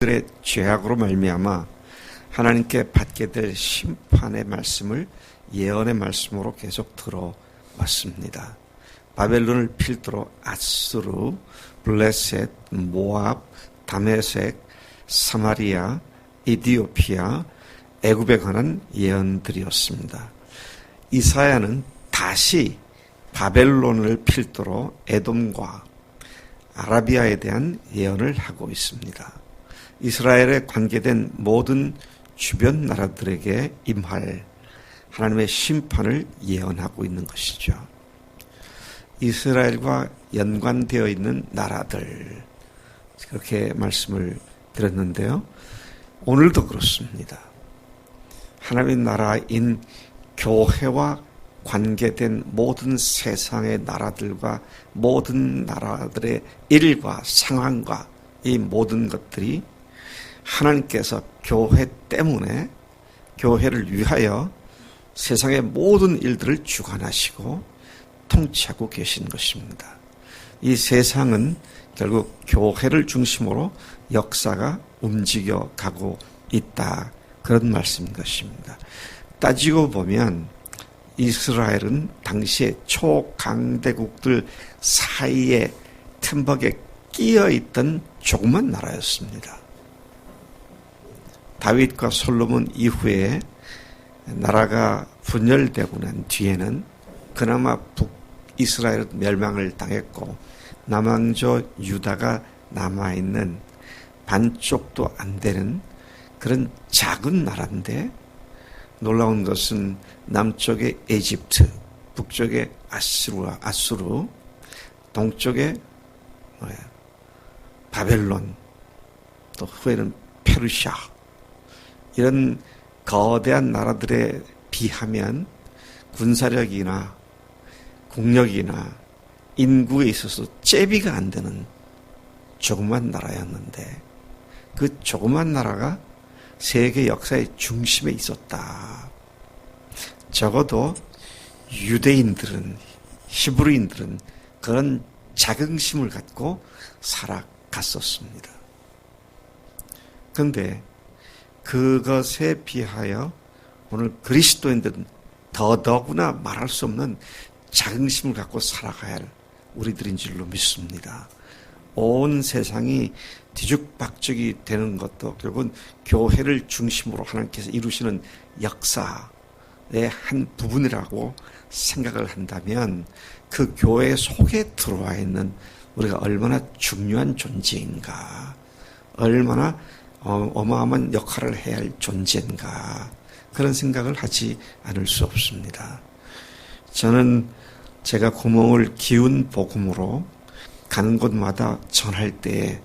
그들의 죄악으로 말미암아 하나님께 받게 될 심판의 말씀을 예언의 말씀으로 계속 들어왔습니다. 바벨론을 필두로 아수르, 블레셋, 모압, 다메섹, 사마리아, 이디오피아, 애굽에 관한 예언들이었습니다. 이사야는 다시 바벨론을 필두로 에돔과 아라비아에 대한 예언을 하고 있습니다. 이스라엘에 관계된 모든 주변 나라들에게 임할 하나님의 심판을 예언하고 있는 것이죠. 이스라엘과 연관되어 있는 나라들, 그렇게 말씀을 드렸는데요. 오늘도 그렇습니다. 하나님의 나라인 교회와 관계된 모든 세상의 나라들과 모든 나라들의 일과 상황과 이 모든 것들이 하나님께서 교회 때문에 교회를 위하여 세상의 모든 일들을 주관하시고 통치하고 계신 것입니다. 이 세상은 결국 교회를 중심으로 역사가 움직여 가고 있다. 그런 말씀인 것입니다. 따지고 보면 이스라엘은 당시에 초강대국들 사이에 틈벅에 끼어 있던 조그만 나라였습니다. 다윗과 솔로몬 이후에 나라가 분열되고 난 뒤에는 그나마 북이스라엘 멸망을 당했고 남왕조 유다가 남아있는 반쪽도 안 되는 그런 작은 나라인데, 놀라운 것은 남쪽에 에집트, 북쪽에 아수르, 동쪽에 바벨론, 또 후에는 페르시아, 이런 거대한 나라들에 비하면 군사력이나 국력이나 인구에 있어서 제비가 안 되는 조그만 나라였는데, 그 조그만 나라가 세계 역사의 중심에 있었다. 적어도 유대인들은, 히브리인들은 그런 자긍심을 갖고 살아갔었습니다. 그런데 그것에 비하여 오늘 그리스도인들은 더더구나 말할 수 없는 자긍심을 갖고 살아가야 할 우리들인 줄로 믿습니다. 온 세상이 뒤죽박죽이 되는 것도 결국은 교회를 중심으로 하나님께서 이루시는 역사의 한 부분이라고 생각을 한다면, 그 교회 속에 들어와 있는 우리가 얼마나 중요한 존재인가, 얼마나 어마어마한 역할을 해야 할 존재인가, 그런 생각을 하지 않을 수 없습니다. 저는 제가 구멍을 기운 복음으로 가는 곳마다 전할 때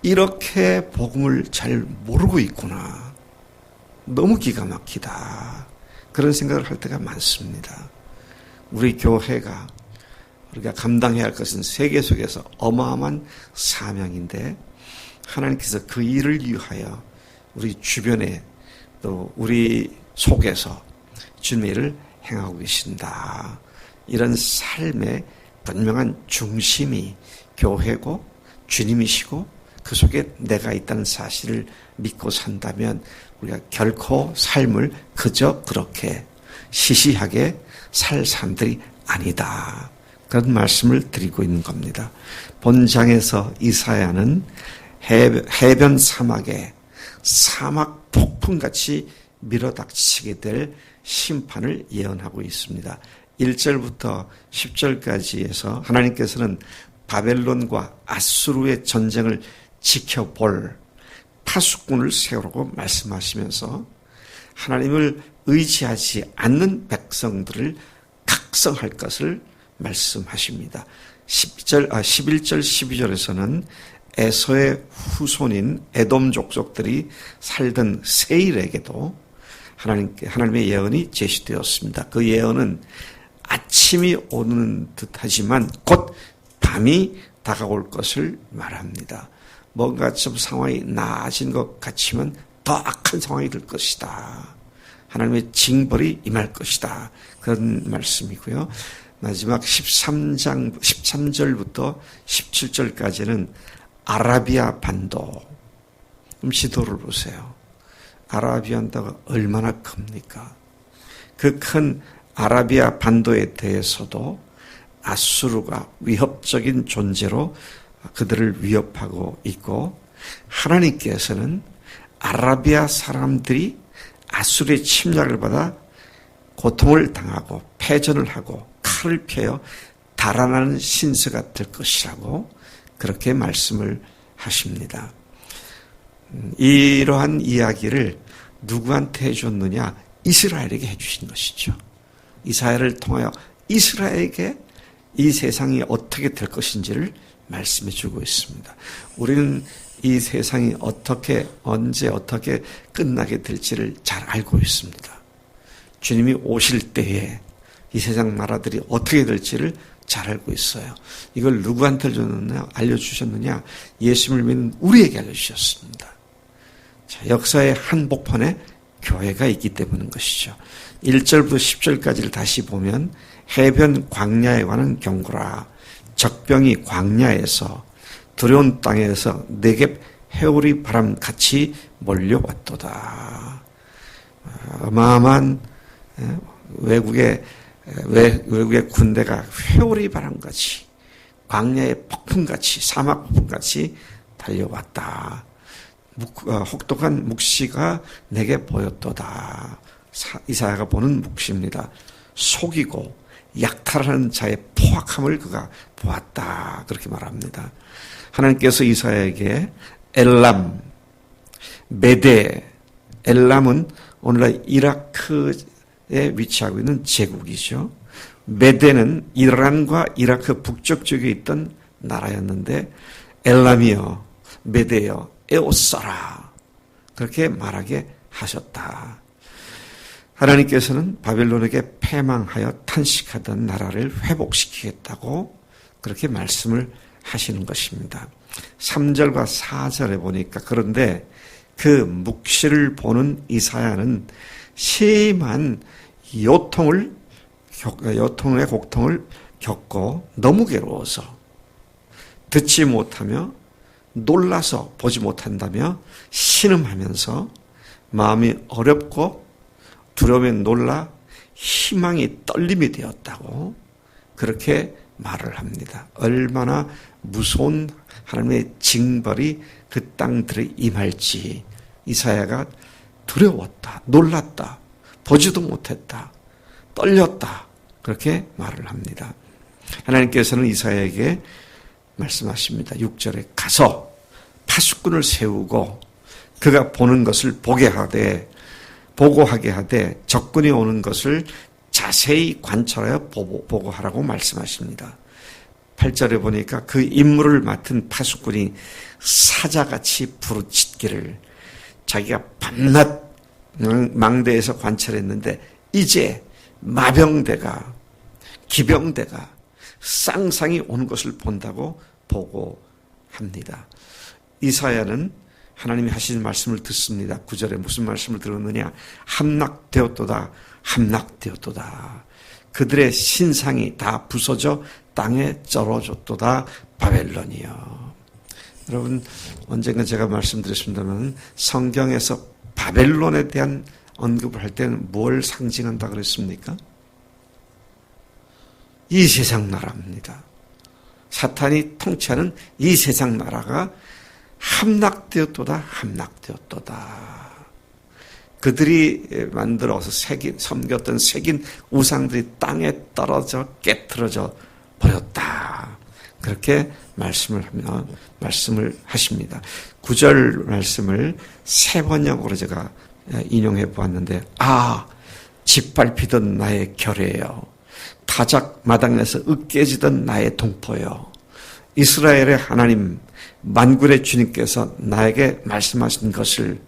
이렇게 복음을 잘 모르고 있구나, 너무 기가 막히다, 그런 생각을 할 때가 많습니다. 우리 교회가 우리가 감당해야 할 것은 세계 속에서 어마어마한 사명인데, 하나님께서 그 일을 위하여 우리 주변에 또 우리 속에서 주님의 일을 행하고 계신다. 이런 삶의 분명한 중심이 교회고 주님이시고 그 속에 내가 있다는 사실을 믿고 산다면 우리가 결코 삶을 그저 그렇게 시시하게 살 사람들이 아니다. 그런 말씀을 드리고 있는 겁니다. 본장에서 이사야는 해변 사막에 사막 폭풍같이 밀어닥치게 될 심판을 예언하고 있습니다. 1절부터 10절까지에서 하나님께서는 바벨론과 아수르의 전쟁을 지켜볼 파수꾼을 세우라고 말씀하시면서 하나님을 의지하지 않는 백성들을 각성할 것을 말씀하십니다. 11절, 12절에서는 에서의 후손인 에돔 족속들이 살던 세일에게도 하나님의 예언이 제시되었습니다. 그 예언은 아침이 오는 듯하지만 곧 밤이 다가올 것을 말합니다. 뭔가 좀 상황이 나아진 것 같지만 더 악한 상황이 될 것이다. 하나님의 징벌이 임할 것이다. 그런 말씀이고요. 마지막 13절부터 17절까지는 아라비아 반도, 시도를 보세요. 아라비아 반도가 얼마나 큽니까? 그 큰 아라비아 반도에 대해서도 아수르가 위협적인 존재로 그들을 위협하고 있고, 하나님께서는 아라비아 사람들이 아수르의 침략을 받아 고통을 당하고 패전을 하고 칼을 펴여 달아나는 신세가 될 것이라고 그렇게 말씀을 하십니다. 이러한 이야기를 누구한테 해줬느냐? 이스라엘에게 해주신 것이죠. 이사야를 통하여 이스라엘에게 이 세상이 어떻게 될 것인지를 말씀해 주고 있습니다. 우리는 이 세상이 어떻게, 언제 어떻게 끝나게 될지를 잘 알고 있습니다. 주님이 오실 때에 이 세상 나라들이 어떻게 될지를 잘 알고 있어요. 이걸 누구한테 알려주셨느냐? 예수님을 믿는 우리에게 알려주셨습니다. 자, 역사의 한복판에 교회가 있기 때문인 것이죠. 1절부터 10절까지를 다시 보면, 해변 광야에 관한 경고라. 적병이 광야에서 두려운 땅에서 네겝 해오리 바람같이 몰려왔도다. 어마어마한 외국의 군대가 회오리 바람같이, 광야의 폭풍같이, 사막 폭풍같이 달려왔다. 혹독한 묵시가 내게 보였도다. 이사야가 보는 묵시입니다. 속이고 약탈하는 자의 포악함을 그가 보았다. 그렇게 말합니다. 하나님께서 이사야에게 엘람, 메대, 엘람은 오늘날 이라크에 위치하고 있는 제국이죠. 메대는 이란과 이라크 북쪽 쪽에 있던 나라였는데, 엘람이여, 메대여, 에오싸라, 그렇게 말하게 하셨다. 하나님께서는 바벨론에게 패망하여 탄식하던 나라를 회복시키겠다고 그렇게 말씀을 하시는 것입니다. 3절과 4절에 보니까, 그런데 그 묵시를 보는 이사야는 심한 요통의 고통을 겪고 너무 괴로워서 듣지 못하며 놀라서 보지 못한다며 신음하면서 마음이 어렵고 두려움에 놀라 희망이 떨림이 되었다고 그렇게 말을 합니다. 얼마나 무서운 하나님의 징벌이 그 땅들에 임할지 이사야가 두려웠다, 놀랐다, 보지도 못했다, 떨렸다, 그렇게 말을 합니다. 하나님께서는 이사야에게 말씀하십니다. 6절에 가서 파수꾼을 세우고 그가 보는 것을 보고하게 하되 적군이 오는 것을 자세히 관찰하여 보고하라고 말씀하십니다. 8절에 보니까 그 임무를 맡은 파수꾼이 사자같이 부르짖기를, 자기가 밤낮 망대에서 관찰했는데 이제 마병대가, 기병대가, 쌍상이 오는 것을 본다고 보고합니다. 이사야는 하나님이 하시는 말씀을 듣습니다. 9절에 무슨 말씀을 들었느냐? 함락되었도다, 함락되었도다. 그들의 신상이 다 부서져 땅에 쩔어졌도다, 바벨론이여. 여러분, 언젠가 제가 말씀드렸습니다만 성경에서 바벨론에 대한 언급을 할 때는 뭘 상징한다 그랬습니까? 이 세상 나라입니다. 사탄이 통치하는 이 세상 나라가 함락되었도다, 함락되었도다. 그들이 만들어서 섬겼던 새긴 우상들이 땅에 떨어져 깨트려져 버렸다. 그렇게 말씀을 하십니다. 9절 말씀을 세 번역으로 제가 인용해 보았는데, 짓밟히던 나의 결의여, 타작 마당에서 으깨지던 나의 동포여, 이스라엘의 하나님 만군의 주님께서 나에게 말씀하신 것을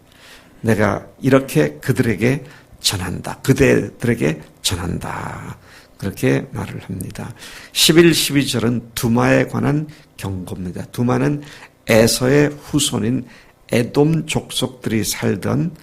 내가 이렇게 그들에게 전한다. 그대들에게 전한다. 그렇게 말을 합니다. 11, 12절은 두마에 관한 경고입니다. 두마는 에서의 후손인 에돔 족속들이 살던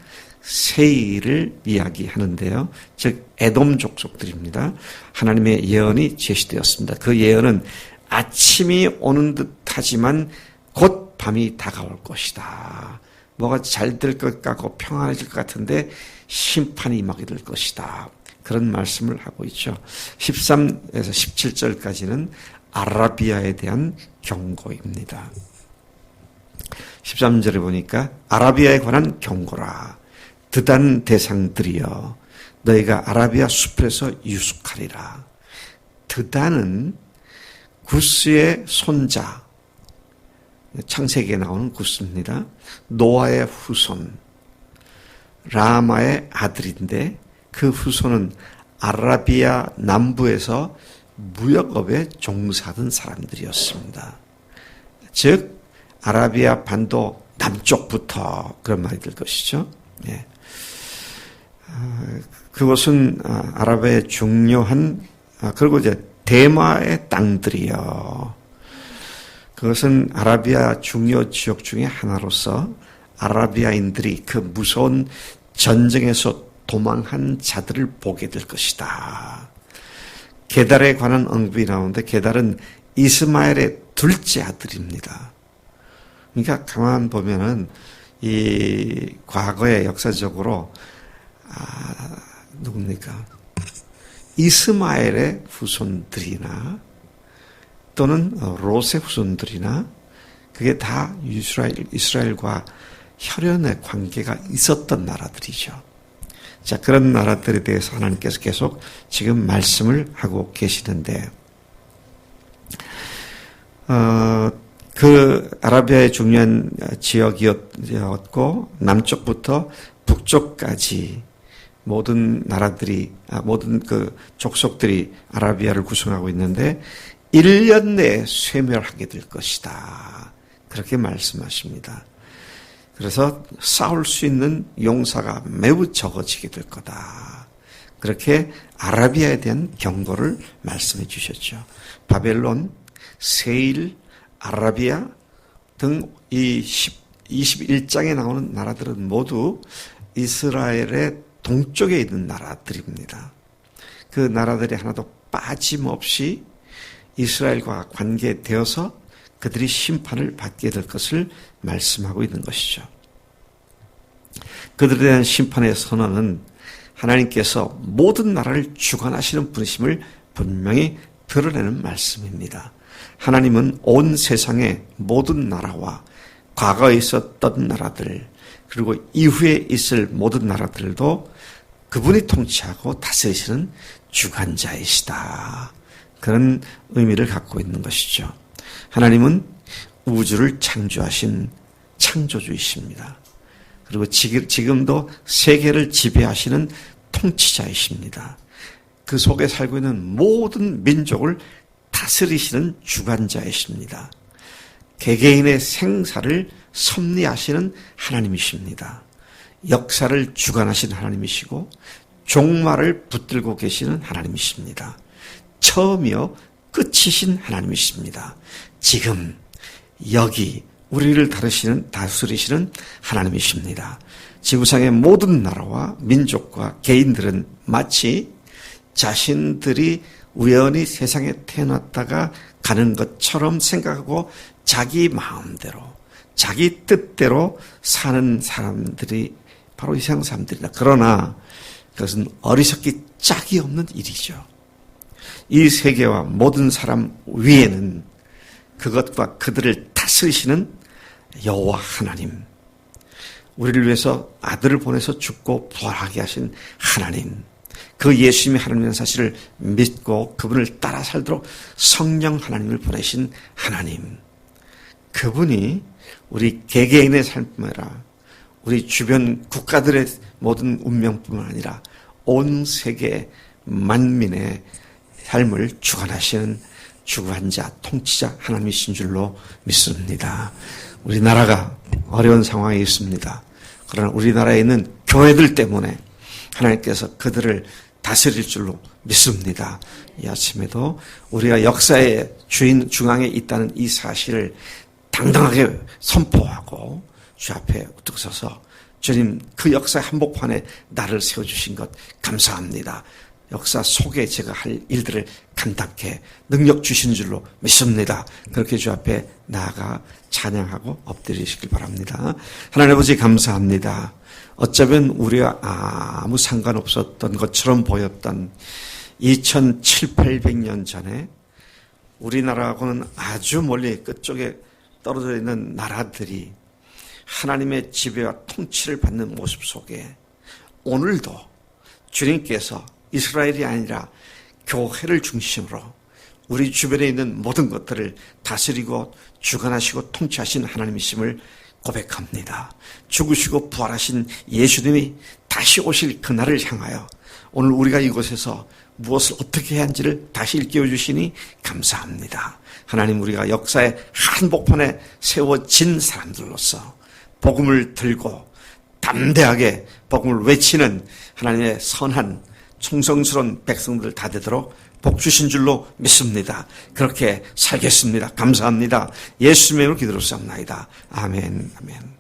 세일을 이야기하는데요. 즉 에돔 족속들입니다. 하나님의 예언이 제시되었습니다. 그 예언은 아침이 오는 듯 하지만 곧 밤이 다가올 것이다. 뭐가 잘 될 것 같고 평안해질 것 같은데 심판이 임하게 될 것이다. 그런 말씀을 하고 있죠. 13에서 17절까지는 아라비아에 대한 경고입니다. 13절에 보니까 아라비아에 관한 경고라. 드단 대상들이여 너희가 아라비아 숲에서 유숙하리라. 드단은 구스의 손자, 창세기에 나오는 구스입니다. 노아의 후손, 라마의 아들인데 그 후손은 아라비아 남부에서 무역업에 종사하던 사람들이었습니다. 즉 아라비아 반도 남쪽부터 그런 말이 될 것이죠. 예. 그것은 아라비아의 중요한 그리고 이제 대마의 땅들이요. 그것은 아라비아 중요 지역 중에 하나로서 아라비아인들이 그 무서운 전쟁에서 도망한 자들을 보게 될 것이다. 게달에 관한 언급이 나오는데 게달은 이스마엘의 둘째 아들입니다. 그러니까 가만 보면은 이 과거에 역사적으로 누굽니까? 이스마엘의 후손들이나 또는 롯의 후손들이나 그게 다 이스라엘과 혈연의 관계가 있었던 나라들이죠. 자, 그런 나라들에 대해서 하나님께서 계속 지금 말씀을 하고 계시는데, 그 아라비아의 중요한 지역이었고, 남쪽부터 북쪽까지 모든 나라들이, 모든 그 족속들이 아라비아를 구성하고 있는데, 1년 내에 쇠멸하게 될 것이다. 그렇게 말씀하십니다. 그래서 싸울 수 있는 용사가 매우 적어지게 될 거다. 그렇게 아라비아에 대한 경고를 말씀해 주셨죠. 바벨론, 세일, 아라비아 등 이 21장에 나오는 나라들은 모두 이스라엘의 동쪽에 있는 나라들입니다. 그 나라들이 하나도 빠짐없이 이스라엘과 관계되어서 그들이 심판을 받게 될 것을 말씀하고 있는 것이죠. 그들에 대한 심판의 선언은 하나님께서 모든 나라를 주관하시는 분이심을 분명히 드러내는 말씀입니다. 하나님은 온 세상의 모든 나라와 과거에 있었던 나라들 그리고 이후에 있을 모든 나라들도 그분이 통치하고 다스리시는 주관자이시다. 그런 의미를 갖고 있는 것이죠. 하나님은 우주를 창조하신 창조주이십니다. 그리고 지금도 세계를 지배하시는 통치자이십니다. 그 속에 살고 있는 모든 민족을 다스리시는 주관자이십니다. 개개인의 생사를 섭리하시는 하나님이십니다. 역사를 주관하시는 하나님이시고 종말을 붙들고 계시는 하나님이십니다. 처음이요 끝이신 하나님이십니다. 지금 여기 우리를 다스리시는 하나님이십니다. 지구상의 모든 나라와 민족과 개인들은 마치 자신들이 우연히 세상에 태어났다가 가는 것처럼 생각하고 자기 마음대로 자기 뜻대로 사는 사람들이 바로 이 세상 사람들이다. 그러나 그것은 어리석기 짝이 없는 일이죠. 이 세계와 모든 사람 위에는 그것과 그들을 다스리시는 여호와 하나님, 우리를 위해서 아들을 보내서 죽고 부활하게 하신 하나님, 그 예수님이 하나님이라는 사실을 믿고 그분을 따라 살도록 성령 하나님을 보내신 하나님, 그분이 우리 개개인의 삶뿐만 아니라 우리 주변 국가들의 모든 운명뿐만 아니라 온 세계 만민의 삶을 주관하시는 주관자, 통치자 하나님이신 줄로 믿습니다. 우리나라가 어려운 상황에 있습니다. 그러나 우리나라에 있는 교회들 때문에 하나님께서 그들을 다스릴 줄로 믿습니다. 이 아침에도 우리가 역사의 중앙에 있다는 이 사실을 당당하게 선포하고 주 앞에 우뚝 서서 주님 그 역사의 한복판에 나를 세워주신 것 감사합니다. 역사 속에 제가 할 일들을 감당케 능력 주신 줄로 믿습니다. 그렇게 주 앞에 나아가 찬양하고 엎드리시길 바랍니다. 하나님 아버지 감사합니다. 어쩌면 우리와 아무 상관없었던 것처럼 보였던 2700~800년 전에 우리나라하고는 아주 멀리 끝쪽에 떨어져 있는 나라들이 하나님의 지배와 통치를 받는 모습 속에 오늘도 주님께서 이스라엘이 아니라 교회를 중심으로 우리 주변에 있는 모든 것들을 다스리고 주관하시고 통치하신 하나님이심을 고백합니다. 죽으시고 부활하신 예수님이 다시 오실 그날을 향하여 오늘 우리가 이곳에서 무엇을 어떻게 해야 하는지를 다시 일깨워 주시니 감사합니다. 하나님, 우리가 역사의 한복판에 세워진 사람들로서 복음을 들고 담대하게 복음을 외치는 하나님의 선한 충성스러운 백성들 다 되도록 복 주신 줄로 믿습니다. 그렇게 살겠습니다. 감사합니다. 예수님의 이름으로 기도로 쌉나이다. 아멘. 아멘.